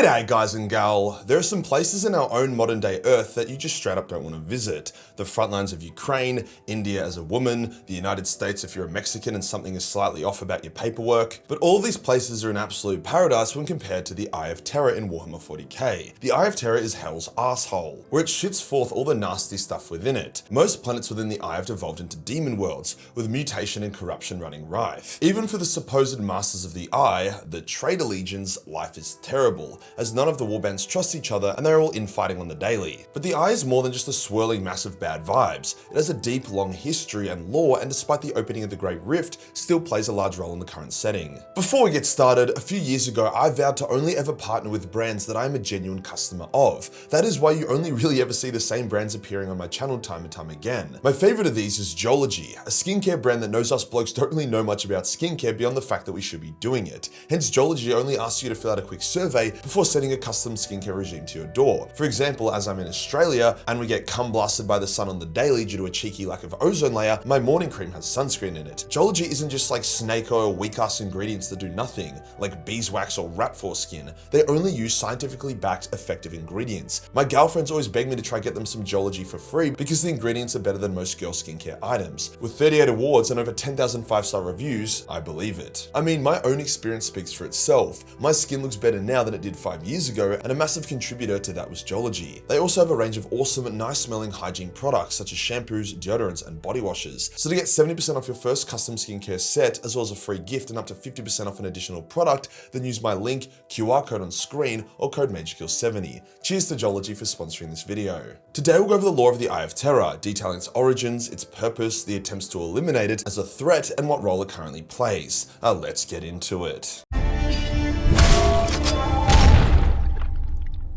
G'day guys and gal. There are some places in our own modern day Earth that you just straight up don't want to visit. The front lines of Ukraine, India as a woman, the United States if you're a Mexican and something is slightly off about your paperwork. But all of these places are an absolute paradise when compared to the Eye of Terror in Warhammer 40k. The Eye of Terror is hell's asshole, where it shits forth all the nasty stuff within it. Most planets within the Eye have devolved into demon worlds, with mutation and corruption running rife. Even for the supposed masters of the Eye, the Traitor Legions, life is terrible, as none of the warbands trust each other and they're all infighting on the daily. But the Eye is more than just a swirling mass of bad vibes. It has a deep, long history and lore, and despite the opening of the Great Rift, still plays a large role in the current setting. Before we get started, a few years ago I vowed to only ever partner with brands that I am a genuine customer of. That is why you only really ever see the same brands appearing on my channel time and time again. My favorite of these is Majorkill, a skincare brand that knows us blokes don't really know much about skincare beyond the fact that we should be doing it. Hence, Majorkill only asks you to fill out a quick survey before sending a custom skincare regime to your door. For example, as I'm in Australia and we get cum blasted by the sun on the daily due to a cheeky lack of ozone layer, my morning cream has sunscreen in it. Majorkill isn't just like snake oil weak ass ingredients that do nothing, like beeswax or rat foreskin. They only use scientifically backed effective ingredients. My girlfriends always beg me to try get them some Majorkill for free because the ingredients are better than most girl skincare items. With 38 awards and over 10,000 5-star reviews, I believe it. I mean, my own experience speaks for itself. My skin looks better now than it did 5 years ago, and a massive contributor to that was Majorkill. They also have a range of awesome, nice smelling hygiene products such as shampoos, deodorants, and body washes. So to get 70% off your first custom skincare set, as well as a free gift and up to 50% off an additional product, then use my link, QR code on screen, or code Majorkill70. Cheers to Majorkill for sponsoring this video. Today we'll go over the lore of the Eye of Terror, detailing its origins, its purpose, the attempts to eliminate it as a threat, and what role it currently plays. Let's get into it.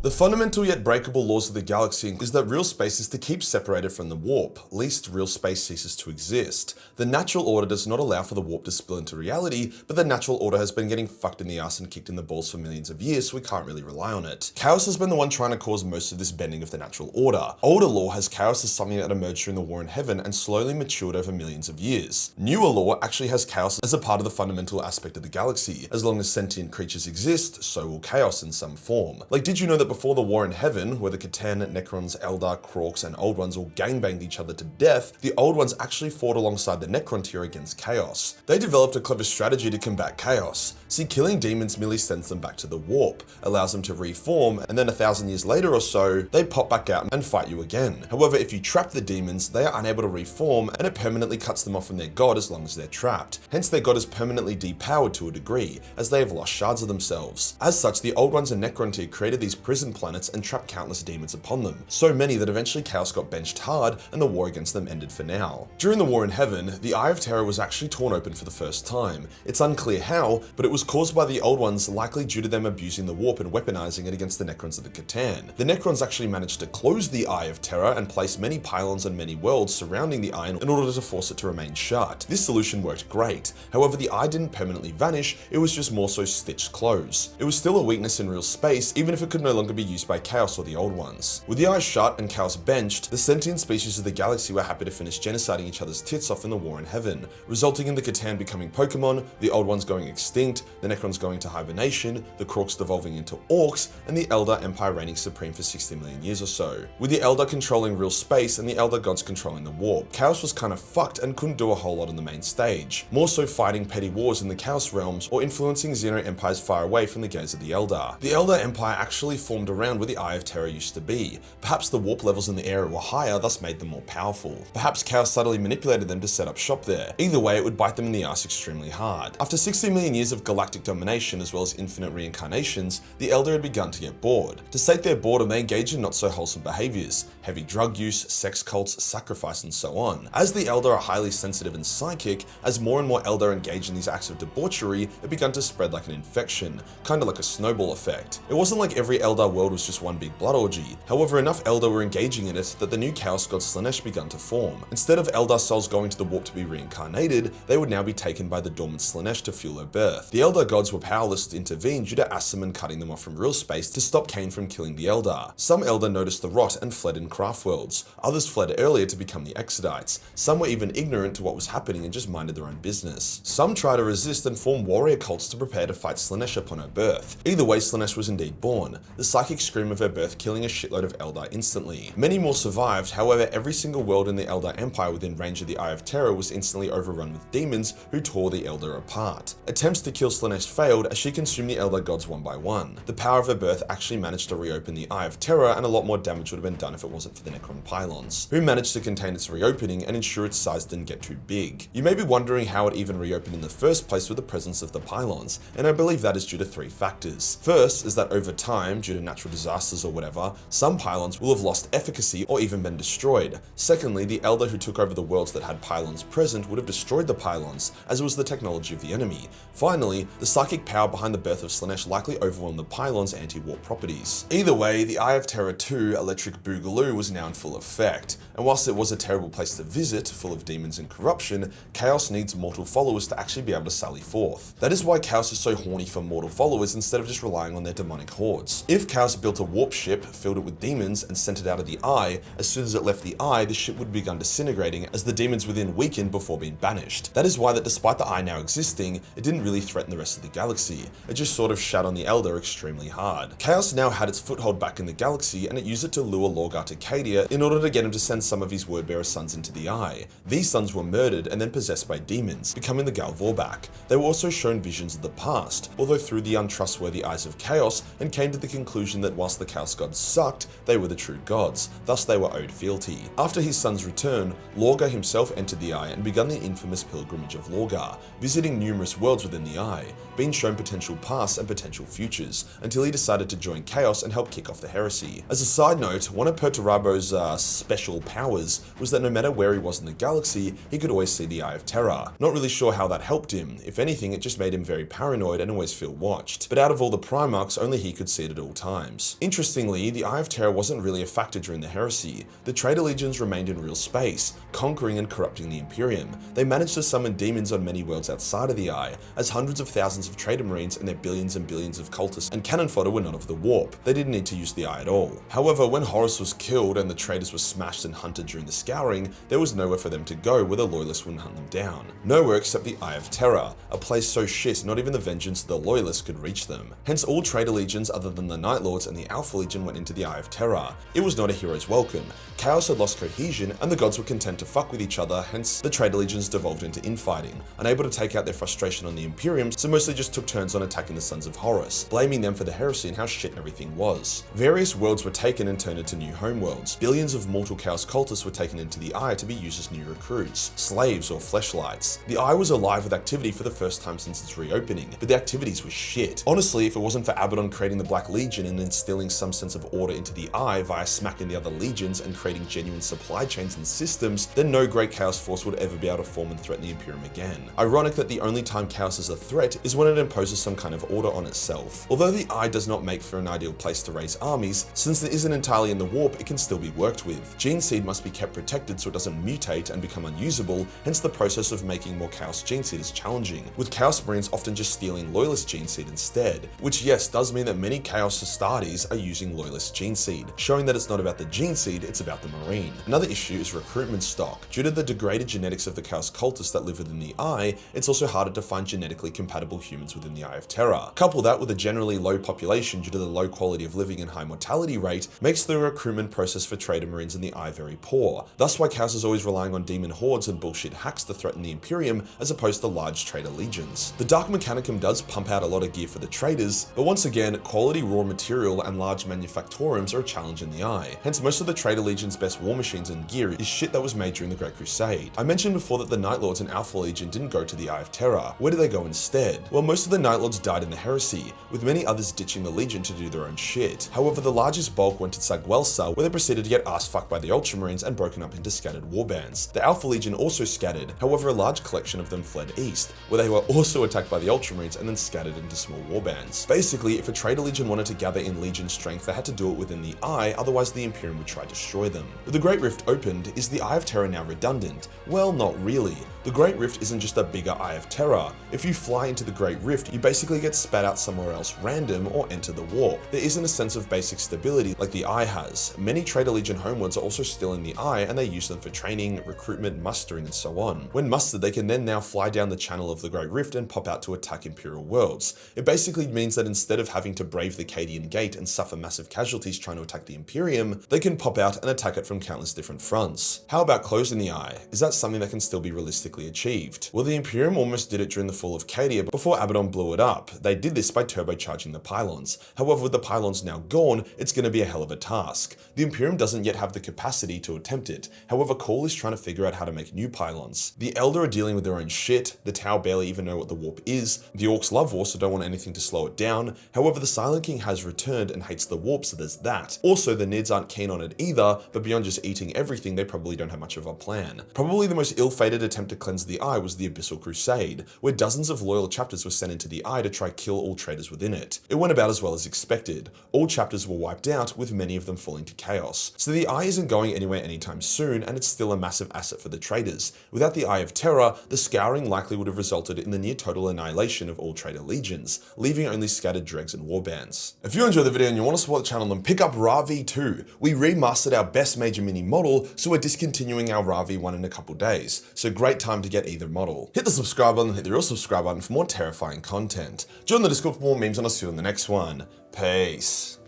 The fundamental yet breakable laws of the galaxy is that real space is to keep separated from the warp, least real space ceases to exist. The natural order does not allow for the warp to spill into reality, but the natural order has been getting fucked in the ass and kicked in the balls for millions of years, so we can't really rely on it. Chaos has been the one trying to cause most of this bending of the natural order. Older lore has chaos as something that emerged during the War in Heaven and slowly matured over millions of years. Newer lore actually has chaos as a part of the fundamental aspect of the galaxy. As long as sentient creatures exist, so will chaos in some form. Like, did you know that before the War in Heaven, where the Catan, Necrons, Eldar, Kroaks, and Old Ones all gangbanged each other to death, the Old Ones actually fought alongside the Necron tier against chaos. They developed a clever strategy to combat chaos. See, killing demons merely sends them back to the warp, allows them to reform, and then 1,000 years later or so, they pop back out and fight you again. However, if you trap the demons, they are unable to reform, and it permanently cuts them off from their god as long as they're trapped. Hence, their god is permanently depowered to a degree, as they have lost shards of themselves. As such, the Old Ones and Necron tier created these prison planets and trapped countless demons upon them. So many that eventually chaos got benched hard and the war against them ended for now. During the War in Heaven, the Eye of Terror was actually torn open for the first time. It's unclear how, but it was caused by the Old Ones, likely due to them abusing the warp and weaponizing it against the Necrons of the Catan. The Necrons actually managed to close the Eye of Terror and place many pylons and many worlds surrounding the Eye in order to force it to remain shut. This solution worked great. However, the Eye didn't permanently vanish, it was just more so stitched close. It was still a weakness in real space, even if it could no longer be used by chaos or the Old Ones. With the Eye shut and chaos benched, the sentient species of the galaxy were happy to finish genociding each other's tits off in the War in Heaven, resulting in the Catan becoming Pokemon, the Old Ones going extinct, the Necrons going to hibernation, the Kroaks devolving into orcs, and the Eldar Empire reigning supreme for 60 million years or so. With the Eldar controlling real space and the Eldar gods controlling the warp, chaos was kind of fucked and couldn't do a whole lot on the main stage, more so fighting petty wars in the Chaos realms or influencing Xeno empires far away from the gaze of the Eldar. The Eldar Empire actually formed around where the Eye of Terror used to be. Perhaps the warp levels in the area were higher, thus made them more powerful. Perhaps chaos subtly manipulated them to set up shop there. Either way, it would bite them in the ass extremely hard. After 60 million years of galactic domination as well as infinite reincarnations, the Eldar had begun to get bored. To sate their boredom, they engaged in not so wholesome behaviors, heavy drug use, sex cults, sacrifice, and so on. As the Eldar are highly sensitive and psychic, as more and more Eldar engaged in these acts of debauchery, it began to spread like an infection, kinda like a snowball effect. It wasn't like every Eldar world was just one big blood orgy. However, enough Eldar were engaging in it that the new Chaos God Slaanesh began to form. Instead of Eldar souls going to the warp to be reincarnated, they would now be taken by the dormant Slaanesh to fuel her birth. The Eldar gods were powerless to intervene due to Assaman cutting them off from real space to stop Cain from killing the Eldar. Some Eldar noticed the rot and fled in craft worlds. Others fled earlier to become the Exodites. Some were even ignorant to what was happening and just minded their own business. Some tried to resist and form warrior cults to prepare to fight Slaanesh upon her birth. Either way, Slaanesh was indeed born, the psychic scream of her birth killing a shitload of Eldar instantly. Many more survived, however every single world in the Eldar Empire within range of the Eye of Terror was instantly overrun with demons who tore the Eldar apart. Attempts to kill Slaanesh failed as she consumed the Eldar gods one by one. The power of her birth actually managed to reopen the Eye of Terror, and a lot more damage would have been done if it wasn't for the Necron pylons, who managed to contain its reopening and ensure its size didn't get too big. You may be wondering how it even reopened in the first place with the presence of the pylons, and I believe that is due to 3 factors. First is that over time, due to natural disasters or whatever, some pylons will have lost efficacy or even been destroyed. Secondly, the Eldar who took over the worlds that had pylons present would have destroyed the pylons, as it was the technology of the enemy. Finally, the psychic power behind the birth of Slaanesh likely overwhelmed the pylons' anti-warp properties. Either way, the Eye of Terror 2 Electric Boogaloo was now in full effect, and whilst it was a terrible place to visit, full of demons and corruption, Chaos needs mortal followers to actually be able to sally forth. That is why Chaos is so horny for mortal followers instead of just relying on their demonic hordes. If Chaos built a warp ship, filled it with demons, and sent it out of the Eye, as soon as it left the Eye, the ship would begin disintegrating as the demons within weakened before being banished. That is why that despite the Eye now existing, it didn't really threaten the rest of the galaxy. It just sort of shat on the Eldar extremely hard. Chaos now had its foothold back in the galaxy, and it used it to lure Lorgar to Cadia in order to get him to send some of his wordbearer sons into the Eye. These sons were murdered and then possessed by demons, becoming the Gal Vorbak. They were also shown visions of the past, although through the untrustworthy eyes of Chaos, and came to the conclusion that whilst the Chaos gods sucked, they were the true gods, thus they were owed fealty. After his son's return, Lorgar himself entered the Eye and began the infamous pilgrimage of Lorgar, visiting numerous worlds within the Eye, being shown potential pasts and potential futures, until he decided to join Chaos and help kick off the heresy. As a side note, one of Perturabo's special powers was that no matter where he was in the galaxy, he could always see the Eye of Terror. Not really sure how that helped him. If anything, it just made him very paranoid and always feel watched. But out of all the Primarchs, only he could see it at all times. Interestingly, the Eye of Terror wasn't really a factor during the heresy. The Traitor Legions remained in real space, conquering and corrupting the Imperium. They managed to summon demons on many worlds outside of the Eye, as hundreds of thousands of Traitor Marines and their billions and billions of cultists and cannon fodder were not of the warp. They didn't need to use the Eye at all. However, when Horus was killed and the traitors were smashed and hunted during the Scouring, there was nowhere for them to go where the Loyalists wouldn't hunt them down. Nowhere except the Eye of Terror, a place so shit not even the vengeance of the Loyalists could reach them. Hence all Traitor Legions other than the Night Lords and the Alpha Legion went into the Eye of Terror. It was not a hero's welcome. Chaos had lost cohesion and the gods were content to fuck with each other, hence the Traitor Legions devolved into infighting, unable to take out their frustration on the Imperium, so mostly just took turns on attacking the Sons of Horus, blaming them for the heresy and how shit everything was. Various worlds were taken and turned into new homeworlds. Billions of mortal Chaos cultists were taken into the Eye to be used as new recruits, slaves or fleshlights. The Eye was alive with activity for the first time since its reopening, but the activities were shit. Honestly, if it wasn't for Abaddon creating the Black Legion and instilling some sense of order into the Eye via smacking the other legions and creating genuine supply chains and systems, then no great Chaos force would ever be able to form and threaten the Imperium again. Ironic that the only time Chaos is a threat is when it imposes some kind of order on itself. Although the Eye does not make for an ideal place to raise armies, since it isn't entirely in the warp, it can still be worked with. Gene Seed must be kept protected so it doesn't mutate and become unusable, hence the process of making more Chaos Gene Seed is challenging, with Chaos Marines often just stealing Loyalist Gene Seed instead, which yes, does mean that many Chaos Astartes are using Loyalist Gene Seed, showing that it's not about the Gene Seed, it's about the Marine. Another issue is recruitment stock. Due to the degraded genetics of the Chaos cultists that live within the Eye, it's also harder to find genetically compatible humans within the Eye of Terror. Couple that with a generally low population due to the low quality of living and high mortality rate, makes the recruitment process for Traitor Marines in the Eye very poor. Thus why Chaos is always relying on demon hordes and bullshit hacks to threaten the Imperium as opposed to large Traitor Legions. The Dark Mechanicum does pump out a lot of gear for the traitors, but once again, quality raw material and large manufactoriums are a challenge in the Eye. Hence most of the Traitor Legion's best war machines and gear is shit that was made during the Great Crusade. I mentioned before that the Night Lords and Alpha Legion didn't go to the Eye of Terror. Where did they go instead? Well, most of the Night Lords died in the heresy, with many others ditching the Legion to do their own shit. However, the largest bulk went to Sagwelsa, where they proceeded to get ass fucked by the Ultramarines and broken up into scattered warbands. The Alpha Legion also scattered, however a large collection of them fled east, where they were also attacked by the Ultramarines and then scattered into small warbands. Basically, if a Traitor Legion wanted to gather in Legion strength, they had to do it within the Eye, otherwise the Imperium would try to destroy them. With the Great Rift opened, is the Eye of Terror now redundant? Well, not really. The Great Rift isn't just a bigger Eye of Terror. If you fly into the Great Rift, you basically get spat out somewhere else random or enter the warp. There isn't a sense of basic stability like the Eye has. Many Traitor Legion homeworlds are also still in the Eye, and they use them for training, recruitment, mustering, and so on. When mustered, they can then now fly down the channel of the Great Rift and pop out to attack Imperial worlds. It basically means that instead of having to brave the Cadian Gate and suffer massive casualties trying to attack the Imperium, they can pop out and attack it from countless different fronts. How about closing the Eye? Is that something that can still be realistically achieved? Well, the Imperium almost did it during the fall of Cadia before Abaddon blew it up. They did this by turbocharging the pylons. However, with the pylons now gone, it's going to be a hell of a task. The Imperium doesn't yet have the capacity to attempt it. However, Call is trying to figure out how to make new pylons. The Elder are dealing with their own shit, the Tau barely even know what the warp is, the Orcs love war so don't want anything to slow it down. However, the Silent King has returned and hates the warp, so there's that. Also, the Nids aren't keen on it either, but beyond just eating everything, they probably don't have much of a plan. Probably the most ill-fated attempt to cleanse the Eye was the Abyssal Crusade, where dozens of loyal chapters were sent into the Eye to try kill all traitors within it. It went about as well as expected. All chapters were wiped out, with many of them falling to chaos. So the Eye isn't going anywhere anytime soon, and it's still a massive asset for the traitors. Without the Eye of Terror, the scouring likely would have resulted in the near total annihilation of all Traitor Legions, leaving only scattered dregs and warbands. If you enjoyed the video and you want to support the channel, then pick up Ra V2. We remastered our best major mini model, so we're discontinuing our Ra V1 in a couple days, so great time to get either model. Hit the subscribe button and hit the real subscribe button for more terrifying content. Join the Discord for more memes and I'll see you in the next one. Peace.